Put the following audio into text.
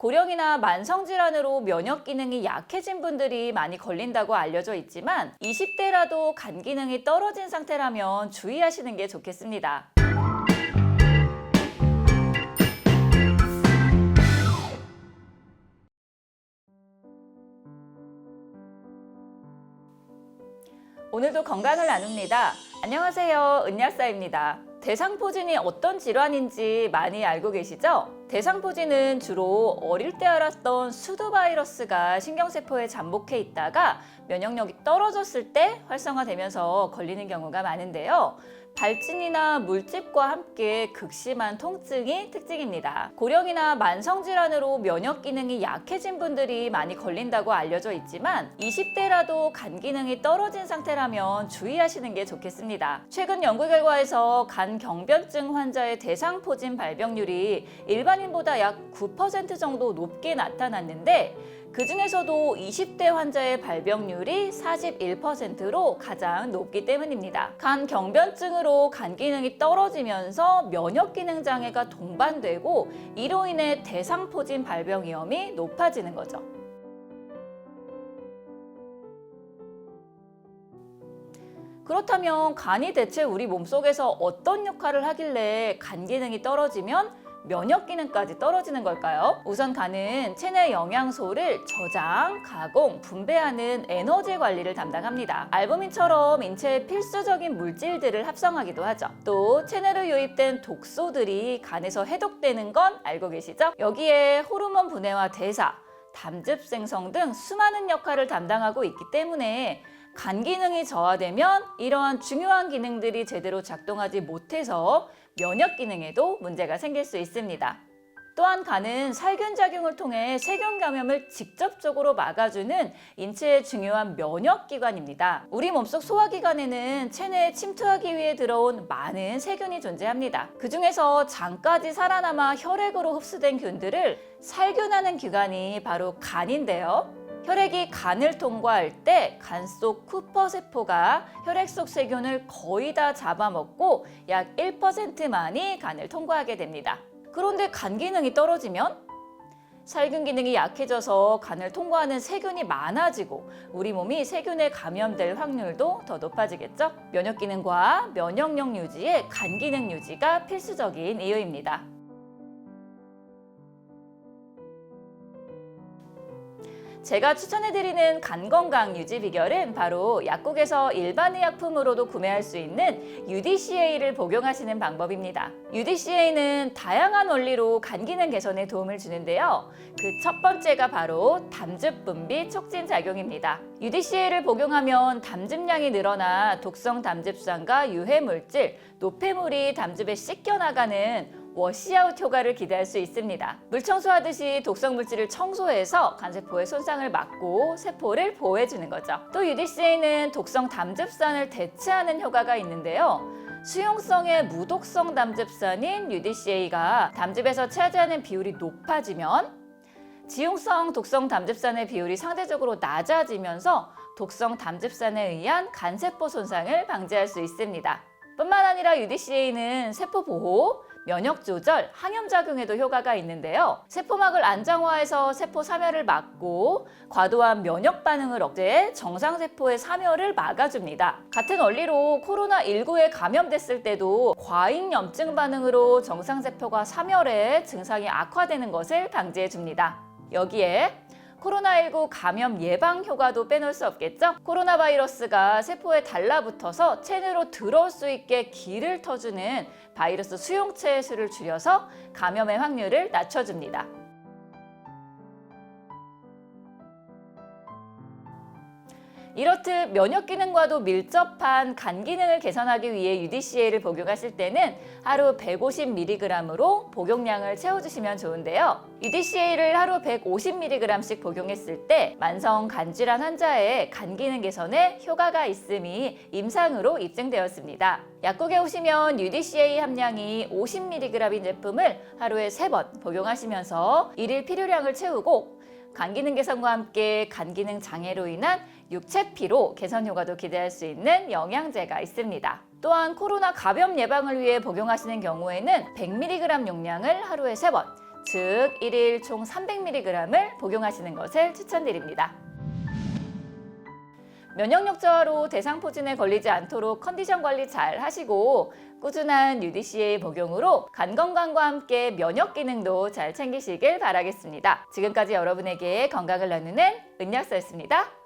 고령이나 만성질환으로 면역 기능이 약해진 분들이 많이 걸린다고 알려져 있지만 20대라도 간 기능이 떨어진 상태라면 주의하시는 게 좋겠습니다. 오늘도 건강을 나눕니다. 안녕하세요, 은약사입니다. 대상포진이 어떤 질환인지 많이 알고 계시죠? 대상포진은 주로 어릴 때 알았던 수두바이러스가 신경세포에 잠복해 있다가 면역력이 떨어졌을 때 활성화되면서 걸리는 경우가 많은데요. 발진이나 물집과 함께 극심한 통증이 특징입니다. 고령이나 만성질환으로 면역 기능이 약해진 분들이 많이 걸린다고 알려져 있지만 20대라도 간 기능이 떨어진 상태라면 주의하시는 게 좋겠습니다. 최근 연구 결과에서 간 경변증 환자의 대상포진 발병률이 일반인보다 약 9% 정도 높게 나타났는데 그 중에서도 20대 환자의 발병률이 41%로 가장 높기 때문입니다. 간 경변증으로 간 기능이 떨어지면서 면역 기능 장애가 동반되고 이로 인해 대상포진 발병 위험이 높아지는 거죠. 그렇다면 간이 대체 우리 몸속에서 어떤 역할을 하길래 간 기능이 떨어지면 면역 기능까지 떨어지는 걸까요? 우선 간은 체내 영양소를 저장, 가공, 분배하는 에너지 관리를 담당합니다. 알부민처럼 인체의 필수적인 물질들을 합성하기도 하죠. 또 체내로 유입된 독소들이 간에서 해독되는 건 알고 계시죠? 여기에 호르몬 분해와 대사, 담즙 생성 등 수많은 역할을 담당하고 있기 때문에 간 기능이 저하되면 이러한 중요한 기능들이 제대로 작동하지 못해서 면역 기능에도 문제가 생길 수 있습니다. 또한 간은 살균 작용을 통해 세균 감염을 직접적으로 막아주는 인체의 중요한 면역 기관입니다. 우리 몸속 소화기관에는 체내에 침투하기 위해 들어온 많은 세균이 존재합니다. 그 중에서 장까지 살아남아 혈액으로 흡수된 균들을 살균하는 기관이 바로 간인데요. 혈액이 간을 통과할 때 간 속 쿠퍼세포가 혈액 속 세균을 거의 다 잡아먹고 약 1%만이 간을 통과하게 됩니다. 그런데 간 기능이 떨어지면 살균 기능이 약해져서 간을 통과하는 세균이 많아지고 우리 몸이 세균에 감염될 확률도 더 높아지겠죠? 면역 기능과 면역력 유지에 간 기능 유지가 필수적인 이유입니다. 제가 추천해드리는 간 건강 유지 비결은 바로 약국에서 일반 의약품으로도 구매할 수 있는 UDCA를 복용하시는 방법입니다. UDCA는 다양한 원리로 간 기능 개선에 도움을 주는데요. 그 첫 번째가 바로 담즙 분비 촉진 작용입니다. UDCA를 복용하면 담즙량이 늘어나 독성 담즙산과 유해물질, 노폐물이 담즙에 씻겨나가는 워시아웃 효과를 기대할 수 있습니다. 물 청소하듯이 독성 물질을 청소해서 간세포의 손상을 막고 세포를 보호해주는 거죠. 또 UDCA는 독성 담즙산을 대체하는 효과가 있는데요. 수용성의 무독성 담즙산인 UDCA가 담즙에서 차지하는 비율이 높아지면 지용성 독성 담즙산의 비율이 상대적으로 낮아지면서 독성 담즙산에 의한 간세포 손상을 방지할 수 있습니다. 뿐만 아니라 UDCA는 세포 보호, 면역 조절, 항염 작용에도 효과가 있는데요. 세포막을 안정화해서 세포 사멸을 막고 과도한 면역 반응을 억제해 정상세포의 사멸을 막아줍니다. 같은 원리로 코로나19에 감염됐을 때도 과잉염증 반응으로 정상세포가 사멸해 증상이 악화되는 것을 방지해줍니다. 여기에 코로나19 감염 예방 효과도 빼놓을 수 없겠죠? 코로나 바이러스가 세포에 달라붙어서 체내로 들어올 수 있게 길을 터주는 바이러스 수용체의 수를 줄여서 감염의 확률을 낮춰줍니다. 이렇듯 면역 기능과도 밀접한 간 기능을 개선하기 위해 UDCA를 복용하실 때는 하루 150mg으로 복용량을 채워주시면 좋은데요. UDCA를 하루 150mg씩 복용했을 때 만성 간질환 환자의 간 기능 개선에 효과가 있음이 임상으로 입증되었습니다. 약국에 오시면 UDCA 함량이 50mg인 제품을 하루에 3번 복용하시면서 일일 필요량을 채우고 간 기능 개선과 함께 간 기능 장애로 인한 육체 피로 개선 효과도 기대할 수 있는 영양제가 있습니다. 또한 코로나 감염 예방을 위해 복용하시는 경우에는 100mg 용량을 하루에 3번, 즉 1일 총 300mg을 복용하시는 것을 추천드립니다. 면역력 저하로 대상포진에 걸리지 않도록 컨디션 관리 잘 하시고 꾸준한 UDCA 복용으로 간 건강과 함께 면역 기능도 잘 챙기시길 바라겠습니다. 지금까지 여러분에게 건강을 나누는 은약서였습니다.